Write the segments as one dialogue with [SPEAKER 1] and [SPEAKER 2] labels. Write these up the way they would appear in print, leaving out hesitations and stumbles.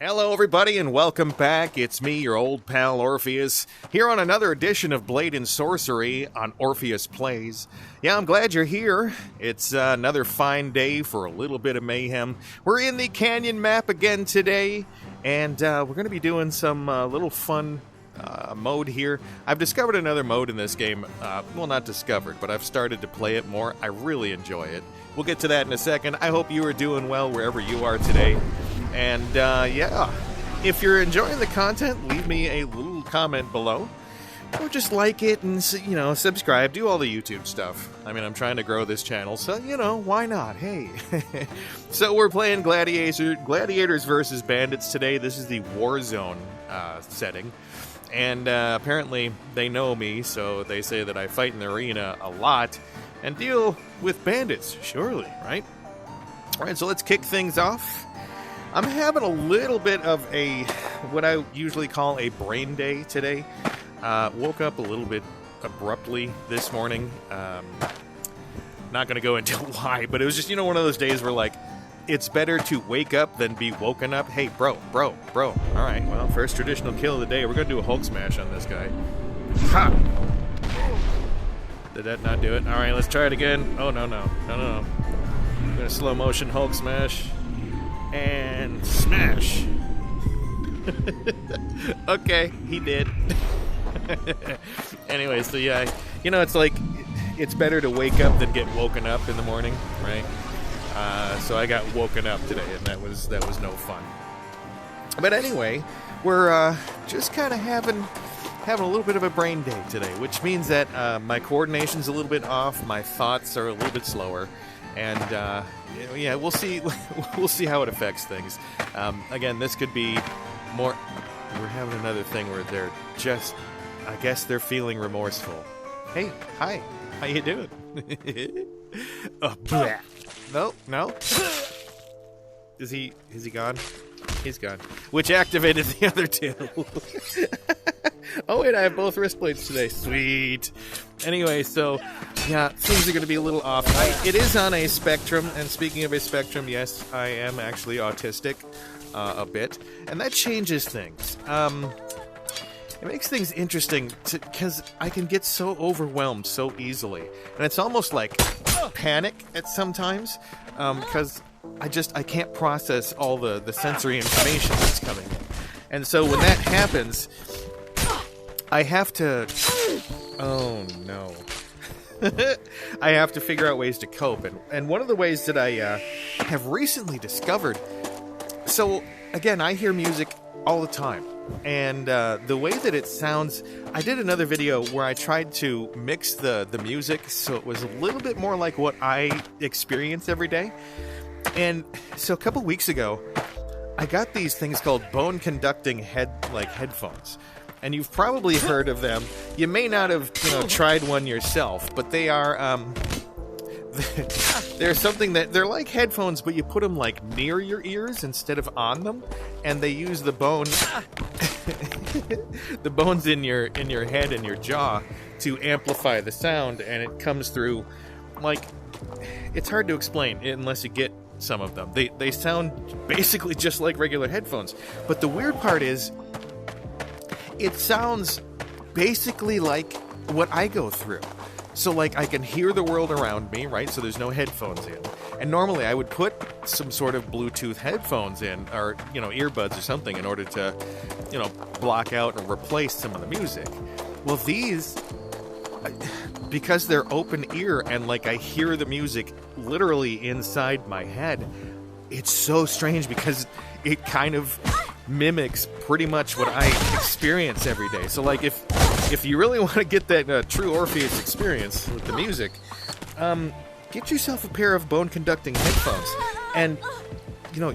[SPEAKER 1] Hello everybody and welcome back. It's me, your old pal Orpheus, here on another edition of Blade and Sorcery on Orpheus Plays. Yeah, I'm glad you're here. It's another fine day for a little bit of mayhem. We're in the canyon map again today, and we're going to be doing some little fun mode here. I've discovered another mode in this game. Well, not discovered, but I've started to play it more. I really enjoy it. We'll get to that in a second. I hope you are doing well wherever you are today. And, yeah, if you're enjoying the content, leave me a little comment below. Or just like it and, you know, subscribe. Do all the YouTube stuff. I mean, I'm trying to grow this channel, so, you know, why not? Hey. So we're playing Gladiators versus Bandits today. This is the Warzone setting. And apparently they know me, so they say that I fight in the arena a lot and deal with bandits, surely, right? All right, so let's kick things off. I'm having a little bit of a, what I usually call a brain day today. Woke up a little bit abruptly this morning. Not going to go into why, but it was just, you know, one of those days where, like, it's better to wake up than be woken up. Hey, bro. All right, well, first traditional kill of the day. We're going to do a Hulk smash on this guy. Ha! Did that not do it? All right, let's try it again. Oh, no. I'm going to slow motion Hulk smash. And smash. Okay, he did. Anyway, so yeah, you know, it's like, it's better to wake up than get woken up in the morning, right? So I got woken up today, and that was no fun. But anyway, we're just kind of having a little bit of a brain day today, which means that my coordination's a little bit off, my thoughts are a little bit slower. And, yeah, we'll see how it affects things. Again, this could be more... We're having another thing where they're just... I guess they're feeling remorseful. Hey, hi. How you doing? No. Is he gone? He's gone. Which activated the other two. Oh, wait, I have both wrist blades today. Sweet. Anyway, so, yeah, things are going to be a little off. It is on a spectrum, and speaking of a spectrum, yes, I am actually autistic a bit, and that changes things. It makes things interesting, because I can get so overwhelmed so easily, and it's almost like panic at sometimes, because I can't process all the sensory information that's coming in. And so when that happens, I have to... Oh, no. I have to figure out ways to cope. And one of the ways that I have recently discovered... So, again, I hear music all the time. And the way that it sounds... I did another video where I tried to mix the music so it was a little bit more like what I experience every day. And so a couple weeks ago, I got these things called bone-conducting headphones. And you've probably heard of them. You may not have, tried one yourself, but they are, they're something that, they're like headphones, but you put them, like, near your ears instead of on them, and they use the bone, the bones in your head and your jaw to amplify the sound, and it comes through, like, it's hard to explain unless you get some of them. They sound basically just like regular headphones, but the weird part is, it sounds basically like what I go through. So, like, I can hear the world around me, right? So there's no headphones in. And normally I would put some sort of Bluetooth headphones in, or, earbuds or something in order to, block out or replace some of the music. Well, these, because they're open ear and, like, I hear the music literally inside my head, it's so strange because it kind of mimics pretty much what I experience every day. So, like, if you really want to get that true Orpheus experience with the music, get yourself a pair of bone-conducting headphones, and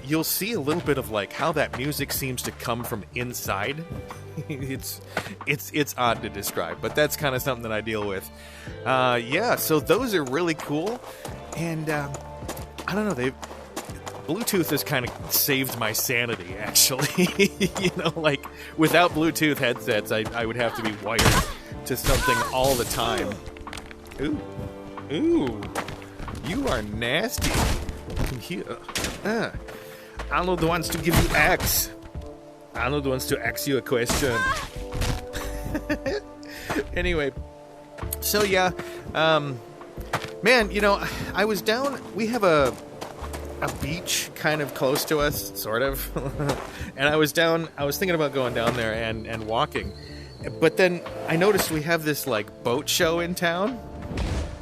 [SPEAKER 1] you'll see a little bit of, like, how that music seems to come from inside. It's odd to describe, but that's kind of something that I deal with. Yeah, so those are really cool, and I don't know, Bluetooth has kind of saved my sanity, actually. Like, without Bluetooth headsets, I would have to be wired to something all the time. Ooh, you are nasty. I'm not the ones to give you X. Arnold wants to ask you a question. Anyway, so yeah, man, you know, I was down. We have a beach kind of close to us, sort of, and I was thinking about going down there and walking, but then I noticed we have this like boat show in town,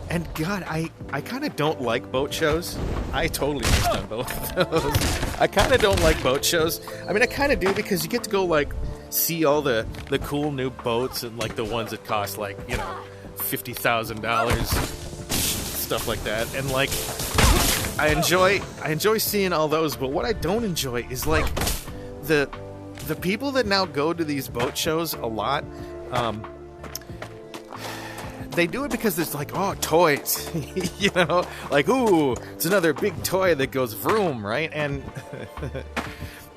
[SPEAKER 1] and God, I kind of don't like boat shows. I totally missed on both of those. I kind of don't like boat shows. I mean, I kind of do, because you get to go like see all the cool new boats, and like the ones that cost like, you know, $50,000, stuff like that, and like I enjoy seeing all those. But what I don't enjoy is like the people that now go to these boat shows a lot. They do it because there's like, oh, toys, you know, like, ooh, it's another big toy that goes vroom, right? And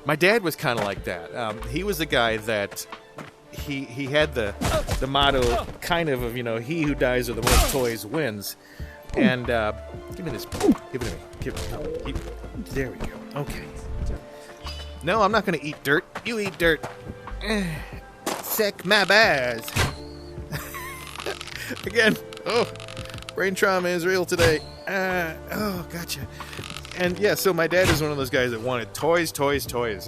[SPEAKER 1] my dad was kind of like that. He was the guy that he had the motto kind of, you know, he who dies with the most toys wins. And give me this. Give it to me. Give it to me. There we go. Okay. No, I'm not going to eat dirt. You eat dirt. Sick my bass. Again. Oh, brain trauma is real today. Oh, gotcha. And yeah, so my dad is one of those guys that wanted toys.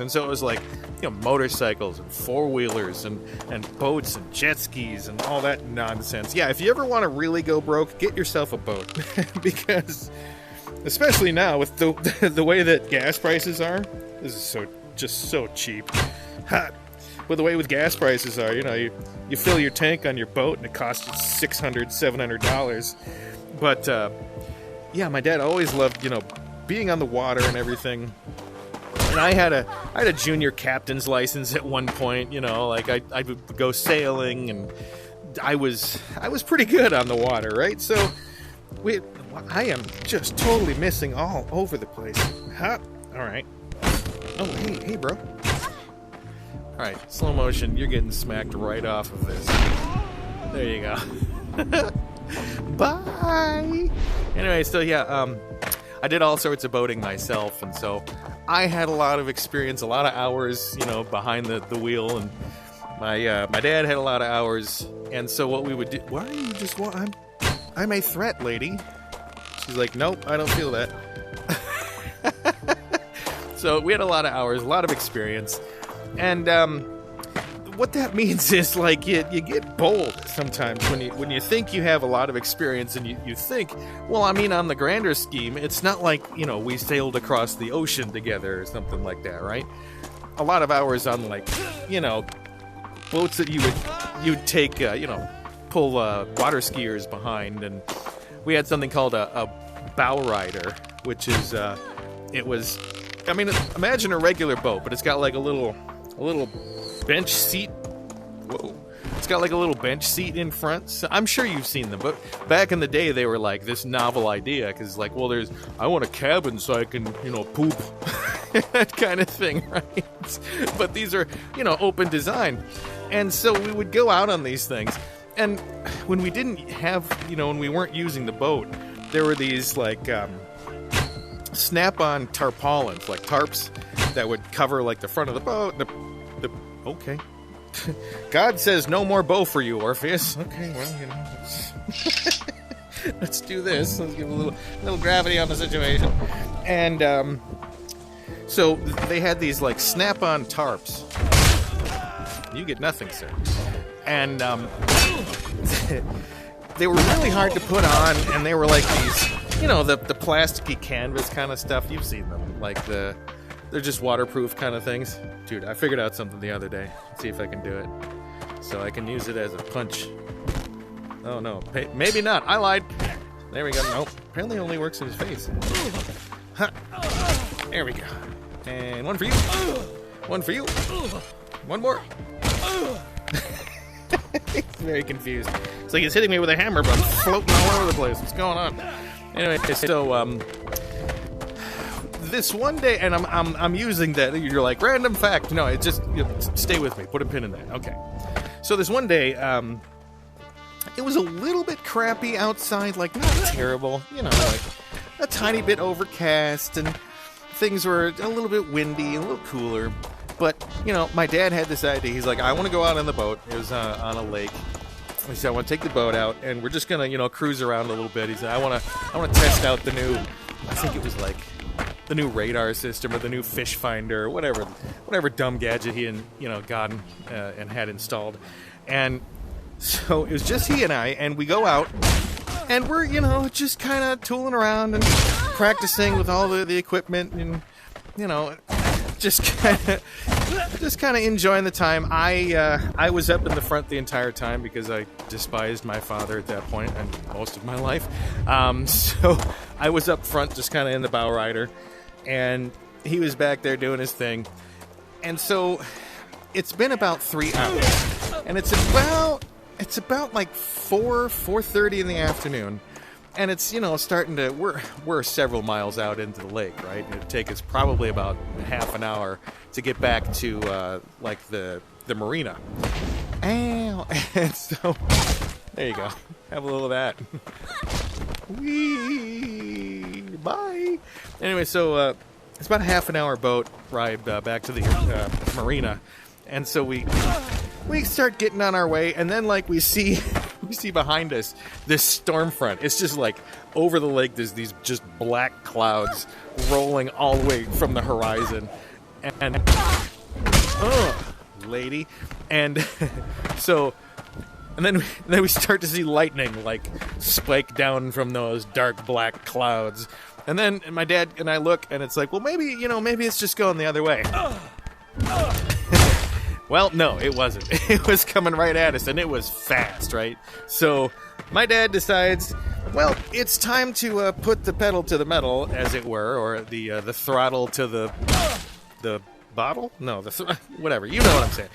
[SPEAKER 1] And so it was like, you know, motorcycles and four-wheelers and boats and jet skis and all that nonsense. Yeah, if you ever want to really go broke, get yourself a boat. Because, especially now with the way that gas prices are, this is just so cheap. Ha! But the way with gas prices are, you know, you fill your tank on your boat and it costs you $600, $700. But, yeah, my dad always loved, you know, being on the water and everything. And I had a junior captain's license at one point, you know, like I would go sailing, and I was pretty good on the water, right? So I am just totally missing all over the place. Huh? All right. Oh, hey, bro. All right, slow motion. You're getting smacked right off of this. There you go. Bye. Anyway, so yeah, I did all sorts of boating myself, and so I had a lot of experience, a lot of hours, you know, behind the wheel, and my dad had a lot of hours, and so what we would do. Why are you just? I'm a threat, lady. She's like, nope, I don't feel that. So we had a lot of hours, a lot of experience, and what that means is, like, you get bold sometimes when you think you have a lot of experience, and you think, well, I mean, on the grander scheme, it's not like, you know, we sailed across the ocean together or something like that, right? A lot of hours on, like, you know, boats that you'd take, you know, pull water skiers behind, and we had something called a bow rider, which is it was, I mean, imagine a regular boat, but it's got like a little bench seat. Whoa. It's got like a little bench seat in front. So I'm sure you've seen them, but back in the day they were like this novel idea, because like, well, I want a cabin so I can, you know, poop. That kind of thing, right? But these are, you know, open design. And so we would go out on these things, and when we didn't have, you know, when we weren't using the boat, there were these like snap-on tarpaulins, like tarps, that would cover like the front of the boat. Okay. God says no more bow for you, Orpheus. Okay, well, you know, let's do this. Let's give a little gravity on the situation. And so they had these like snap-on tarps. You get nothing, sir. And they were really hard to put on, and they were like these, you know, the plasticky canvas kind of stuff. You've seen them, like they're just waterproof kind of things. Dude, I figured out something the other day. Let's see if I can do it. So I can use it as a punch. Oh no, maybe not. I lied. There we go. Nope. Apparently it only works in his face. Huh. There we go. And one for you. One for you. One more. He's very confused. It's like he's hitting me with a hammer, but I'm floating all over the place. What's going on? Anyway, so this one day, and I'm using that. You're like, random fact. No, it just, you know, stay with me. Put a pin in that. Okay. So this one day, it was a little bit crappy outside, like not terrible, you know, like a tiny bit overcast, and things were a little bit windy, a little cooler. But, you know, my dad had this idea. He's like, I want to go out on the boat. It was on a lake. He said, I want to take the boat out, and we're just going to, you know, cruise around a little bit. He said, I want to test out the new, I think it was like the new radar system or the new fish finder or whatever dumb gadget he and, you know, gotten and had installed. And so it was just he and I, and we go out, and we're, you know, just kind of tooling around and practicing with all the equipment and, you know, just kind of enjoying the time. I was up in the front the entire time because I despised my father at that point and most of my life. So I was up front, just kind of in the bow rider, and he was back there doing his thing. And so it's been about 3 hours, and it's about like 4:30 in the afternoon. And it's, you know, starting to, we're several miles out into the lake, right? It'd take us probably about half an hour to get back to, like, the marina. And so, there you go. Have a little of that. Whee! Bye! Anyway, so, it's about a half an hour boat ride back to the marina. And so we start getting on our way, and then, like, we see behind us this storm front. It's just like over the lake there's these just black clouds rolling all the way from the horizon, and lady, and so and then we start to see lightning like spike down from those dark black clouds, and then my dad and I look, and it's like, well, maybe it's just going the other way. Well, no, it wasn't. It was coming right at us, and it was fast, right? So my dad decides, well, it's time to put the pedal to the metal, as it were, or the throttle to the bottle? No, whatever. You know what I'm saying.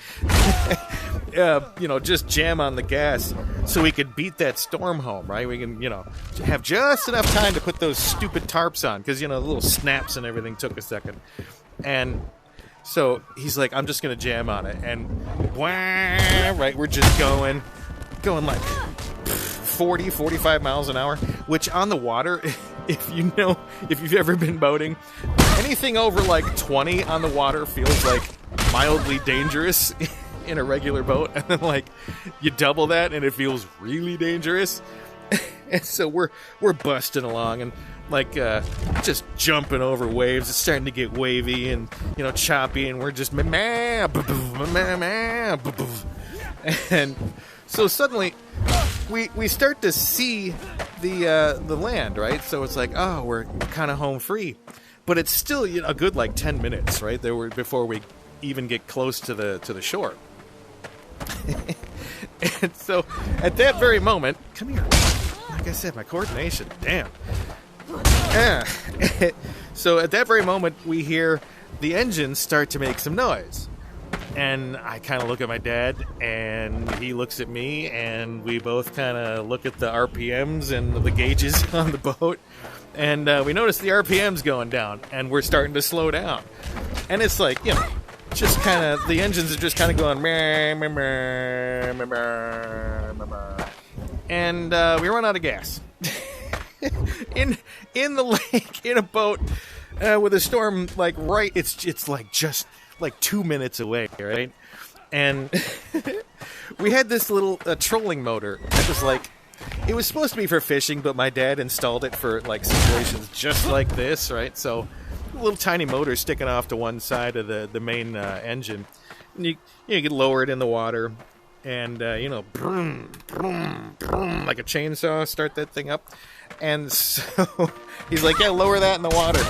[SPEAKER 1] You know, just jam on the gas so we could beat that storm home, right? We can, you know, have just enough time to put those stupid tarps on, because, you know, the little snaps and everything took a second. And so he's like, I'm just going to jam on it. And, wah, right, we're just going like 40, 45 miles an hour, which on the water, if you've ever been boating, anything over like 20 on the water feels like mildly dangerous in a regular boat. And then, like, you double that and it feels really dangerous. And so we're busting along and, like, just jumping over waves. It's starting to get wavy and, you know, choppy, and we're just and so suddenly we start to see the land, right? So it's like, oh, we're kind of home free, but it's still, you know, a good like 10 minutes, right? Before we even get close to the shore. And so at that very moment, come here. Like I said, my coordination, damn. So at that very moment, we hear the engine start to make some noise. And I kind of look at my dad, and he looks at me, and we both kind of look at the RPMs and the gauges on the boat. And we notice the RPMs going down, and we're starting to slow down. And it's like, you know, just kind of, the engines are just kind of going, meh, meh, meh, meh, meh, meh, meh. And we run out of gas. in the lake, in a boat, with a storm, like, right, it's like just like 2 minutes away, right? And we had this little trolling motor that was like, it was supposed to be for fishing, but my dad installed it for like situations just like this, right? So a little tiny motor sticking off to one side of the main engine, and you can lower it in the water, and you know, brum, brum, brum, like a chainsaw, start that thing up. And so he's like, yeah, lower that in the water.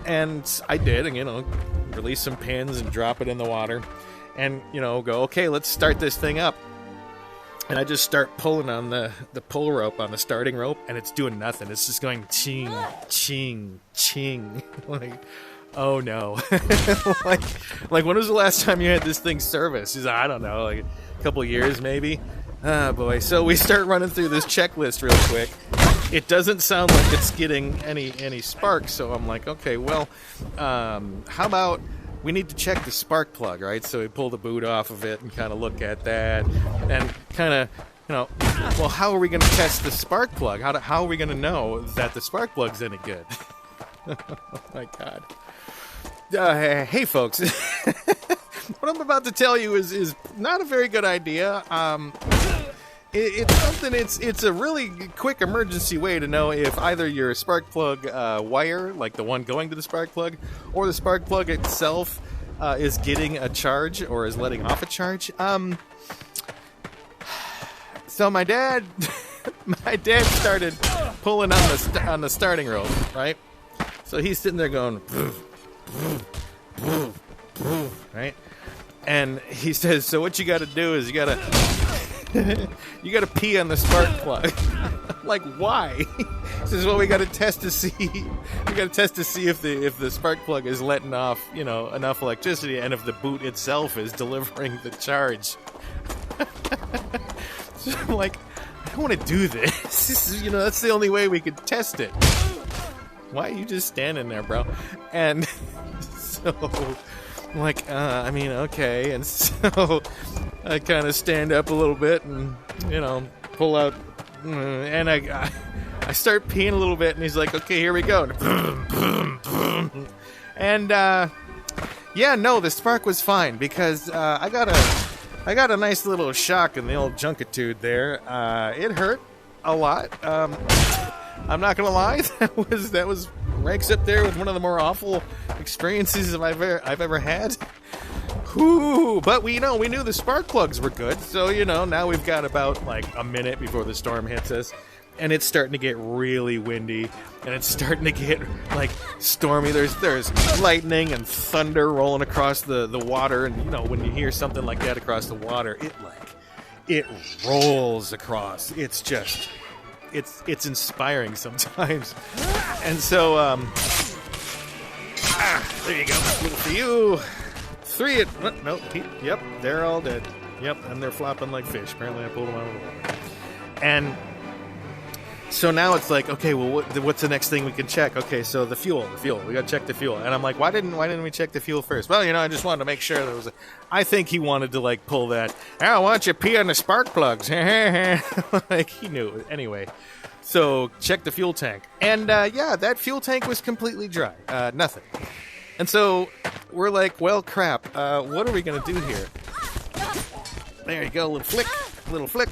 [SPEAKER 1] And I did, and, you know, release some pins and drop it in the water, and, you know, go, okay, let's start this thing up. And I just start pulling on the pull rope, on the starting rope, and it's doing nothing. It's just going ching, ching, ching. Like, oh no. like when was the last time you had this thing serviced? He's like, I don't know, like a couple years maybe. Ah, boy. So we start running through this checklist real quick. It doesn't sound like it's getting any sparks, so I'm like, okay, well, how about we need to check the spark plug, right? So we pull the boot off of it and kind of look at that, and kind of, you know, well, how are we going to test the spark plug? How are we going to know that the spark plug's any good? Oh my God. Hey, folks. What I'm about to tell you is not a very good idea. It's something. It's a really quick emergency way to know if either your spark plug wire, like the one going to the spark plug, or the spark plug itself is getting a charge or is letting off a charge. So my dad started pulling on the starting rope, right? So he's sitting there going, right? And he says, so what you got to do is you got to pee on the spark plug. I'm like, why? He says, well, we got to test to see. We got to test to see if the spark plug is letting off, enough electricity, and if the boot itself is delivering the charge. So I'm like, I don't want to do this. That's the only way we could test it. Why are you just standing there, bro? And so I'm like, okay. And so I kind of stand up a little bit and, pull out. And I start peeing a little bit. And he's like, okay, here we go. And, the spark was fine because I got a nice little shock in the old junkitude there. It hurt a lot. I'm not gonna lie, that was ranks up there with one of the more awful experiences I've ever had. Whew, but we knew the spark plugs were good, so now we've got about like a minute before the storm hits us, and it's starting to get really windy, and it's starting to get like stormy. There's lightning and thunder rolling across the water, and when you hear something like that across the water, it rolls across. It's just it's inspiring sometimes. And so there you go, a little for you. Yep, they're all dead. Yep, and they're flopping like fish. Apparently I pulled them out of the water. And so now it's like, okay, well, what's the next thing we can check? Okay, so the fuel. We got to check the fuel. And I'm like, why didn't we check the fuel first? Well, I just wanted to make sure there was I think he wanted to, like, pull that, why don't you pee on the spark plugs? Like, he knew it. Anyway, so check the fuel tank. And, that fuel tank was completely dry. Nothing. And so we're like, well, crap. What are we going to do here? There you go, little flick.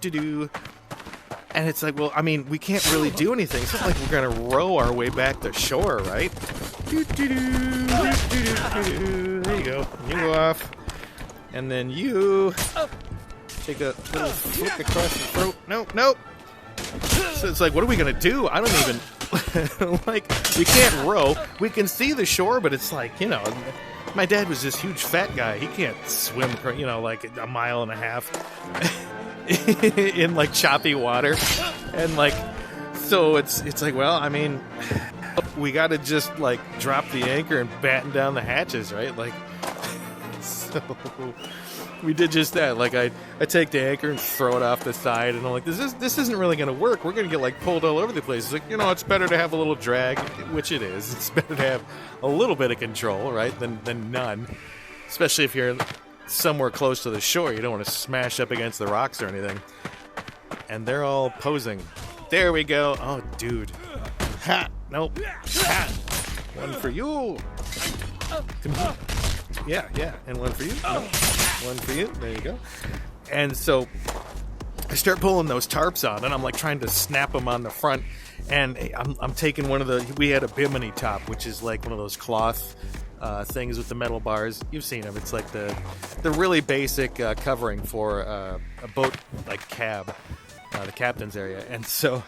[SPEAKER 1] Do. And it's like, well, we can't really do anything. It's not like we're going to row our way back to shore, right? There you go. You go off. And then you take a little flick across the throat. Nope. So it's like, what are we going to do? I don't even... we can't row. We can see the shore, but it's like, my dad was this huge fat guy. He can't swim, like a mile and a half. In like choppy water, and like, so it's like, well, we got to just like drop the anchor and batten down the hatches, right? Like, so we did just that. Like, I take the anchor and throw it off the side, and I'm like, this isn't really going to work. We're going to get like pulled all over the place. It's like, it's better to have a little drag, which it is. It's better to have a little bit of control, right, than none, especially if you're somewhere close to the shore. You don't want to smash up against the rocks or anything. And they're all posing. There we go. Oh, dude. Ha! Nope. Ha! One for you. Yeah. And one for you. Nope. One for you. There you go. And so I start pulling those tarps on, and I'm like trying to snap them on the front. And I'm taking we had a bimini top, which is like one of those cloth things with the metal bars. You've seen them. It's like the really basic covering for a boat, like cab, the captain's area. And so,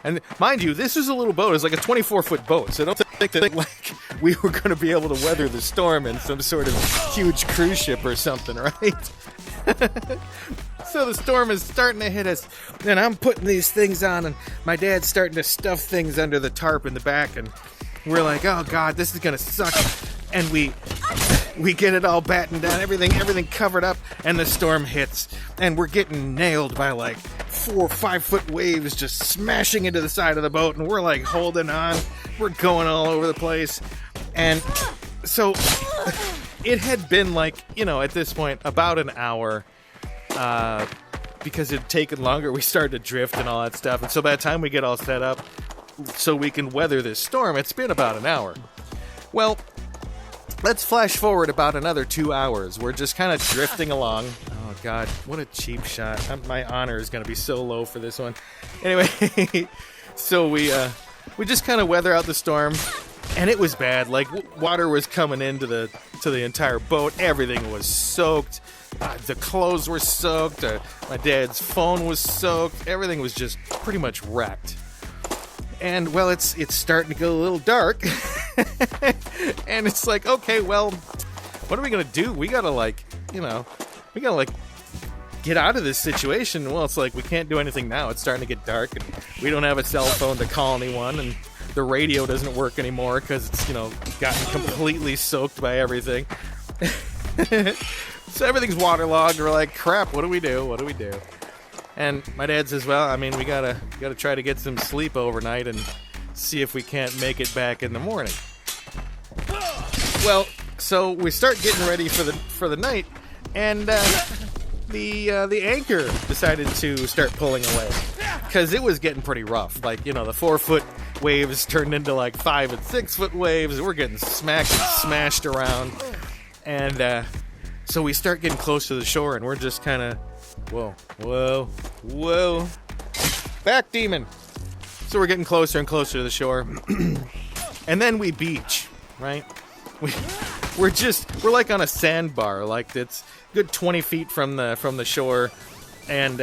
[SPEAKER 1] and mind you, this is a little boat. It's like a 24-foot boat. So don't think like we were going to be able to weather the storm in some sort of huge cruise ship or something, right? So the storm is starting to hit us, and I'm putting these things on, and my dad's starting to stuff things under the tarp in the back, and we're like, oh God, this is gonna suck. And we get it all battened down, everything covered up, and the storm hits, and we're getting nailed by like 4 or 5 foot waves just smashing into the side of the boat, and we're like holding on. We're going all over the place. And so it had been like, at this point, about an hour, because it had taken longer. We started to drift and all that stuff. And so by the time we get all set up so we can weather this storm, it's been about an hour. Well, let's flash forward about another 2 hours. We're just kind of drifting along. Oh, God, what a cheap shot. My honor is going to be so low for this one. Anyway, so we just kind of weather out the storm, and it was bad. Like, water was coming into the entire boat. Everything was soaked. The clothes were soaked. My dad's phone was soaked. Everything was just pretty much wrecked. And, well, it's starting to get a little dark. And it's like, okay, well, what are we going to do? We got to, get out of this situation. Well, it's like, we can't do anything now. It's starting to get dark, and we don't have a cell phone to call anyone, and the radio doesn't work anymore because it's, gotten completely soaked by everything. So everything's waterlogged. We're like, crap, what do we do? What do we do? And my dad says, well, I mean, we gotta try to get some sleep overnight and see if we can't make it back in the morning. Well, so we start getting ready for the night, and the anchor decided to start pulling away because it was getting pretty rough. Like, the 4-foot waves turned into like 5 and 6 foot waves. We're getting smacked and smashed around, and so we start getting close to the shore, and we're just kind of, whoa, back demon. So we're getting closer and closer to the shore, and then we beach, right? We're like on a sandbar, like it's good 20 feet from the shore, and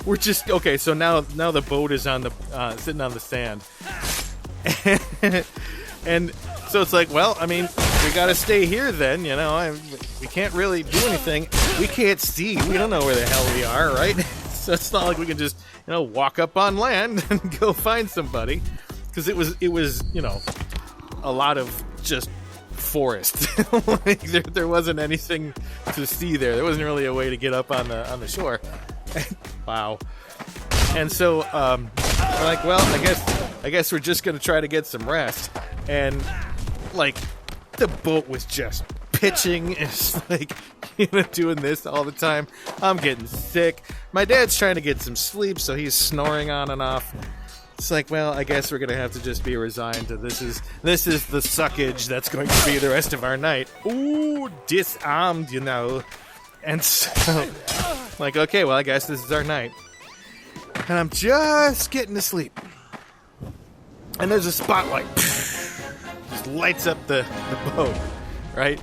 [SPEAKER 1] we're just okay. So now the boat is on the sitting on the sand, and so it's like, well, I mean, we got to stay here then, we can't really do anything. We can't see. We don't know where the hell we are, right? So it's not like we can just, walk up on land and go find somebody, because it was a lot of just forest. Like there wasn't anything to see there. There wasn't really a way to get up on the shore. Wow. And so we're like, well, I guess we're just gonna try to get some rest. And like, the boat was just pitching. It's like, doing this all the time. I'm getting sick. My dad's trying to get some sleep, so he's snoring on and off. It's like, well, I guess we're gonna have to just be resigned to this is the suckage that's going to be the rest of our night. Ooh, disarmed, And so, like, okay, well, I guess this is our night. And I'm just getting to sleep. And there's a spotlight. Just lights up the boat, right?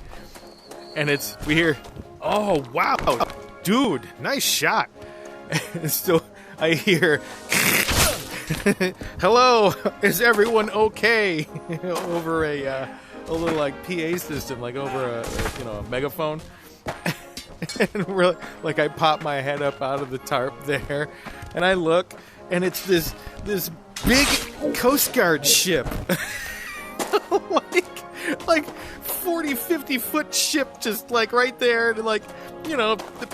[SPEAKER 1] And we hear, oh, wow, dude, nice shot. And so I hear, hello, is everyone okay? Over a little like PA system, like over a megaphone. And really, like, I pop my head up out of the tarp there, and I look, and it's this big Coast Guard ship. like 40, 50 foot ship, just like right there, and like,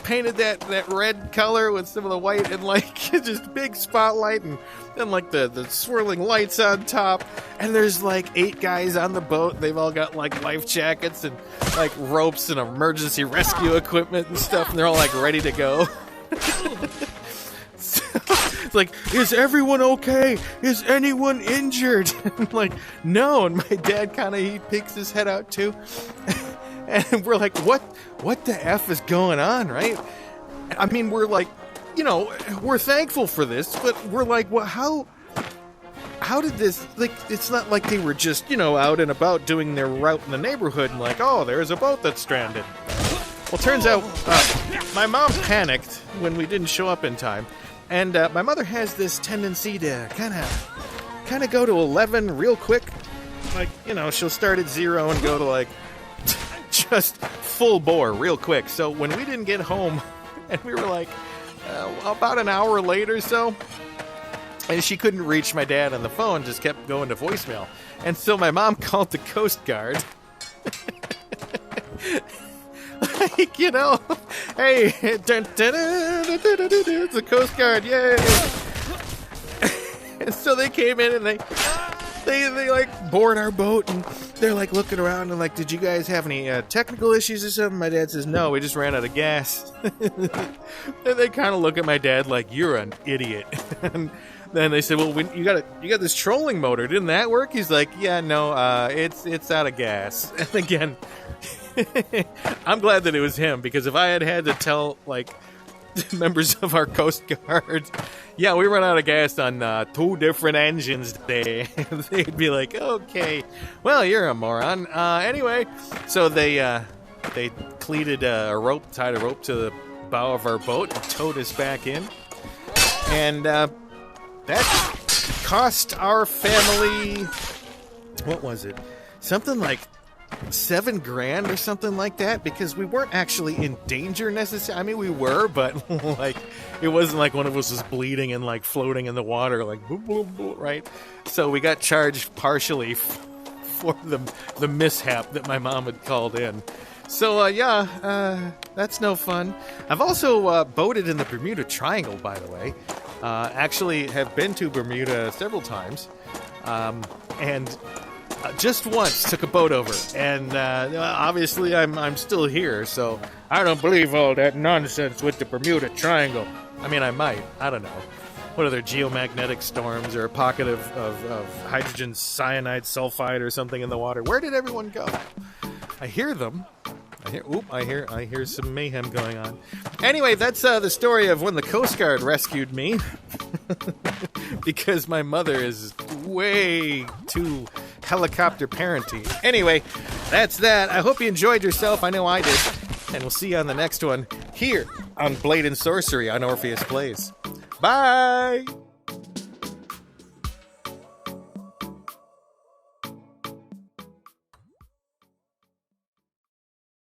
[SPEAKER 1] painted that red color with some of the white, and like just big spotlight, and like the swirling lights on top, and there's like 8 guys on the boat. They've all got like life jackets and like ropes and emergency rescue equipment and stuff, and they're all like ready to go. So, it's like, is everyone okay? Is anyone injured? I'm like, no. And my dad he peeks his head out too. And we're like, what the F is going on, right? I mean, we're like, we're thankful for this, but we're like, well, how did this, like, it's not like they were just, out and about doing their route in the neighborhood and like, oh, there's a boat that's stranded. Well, turns out my mom panicked when we didn't show up in time. And my mother has this tendency to kind of go to 11 real quick. Like, she'll start at 0 and go to like just full bore real quick. So when we didn't get home, and we were like about an hour late or so, and she couldn't reach my dad on the phone, just kept going to voicemail. And so my mom called the Coast Guard. Like, hey, it's the Coast Guard, yay! And so they came in and they like board our boat, and they're like looking around and like, did you guys have any technical issues or something? My dad says, no, we just ran out of gas. And they kind of look at my dad like, you're an idiot. And then they said, well, you got this trolling motor. Didn't that work? He's like, yeah, no, it's out of gas. And again, I'm glad that it was him, because if I had to tell, like, members of our Coast Guard, yeah, we run out of gas on 2 different engines today, they'd be like, okay, well, you're a moron. Anyway, so they cleated a rope, tied a rope to the bow of our boat, and towed us back in. And that cost our family, what was it? Something like $7,000 or something like that, because we weren't actually in danger necessarily. I mean, we were, but like, it wasn't like one of us was bleeding and like floating in the water, like boop, boop, boop, right? So we got charged partially for the mishap that my mom had called in. So that's no fun. I've also boated in the Bermuda Triangle, by the way. Actually, have been to Bermuda several times, and just once took a boat over, and obviously I'm still here, so I don't believe all that nonsense with the Bermuda Triangle. I mean, I might. I don't know. What are there, geomagnetic storms or a pocket of hydrogen cyanide sulfide or something in the water? Where did everyone go? I hear them. I hear some mayhem going on. Anyway, that's the story of when the Coast Guard rescued me. Because my mother is way too helicopter parenting. Anyway, that's that. I hope you enjoyed yourself. I know I did. And we'll see you on the next one here on Blade and Sorcery on Orpheus Plays. Bye!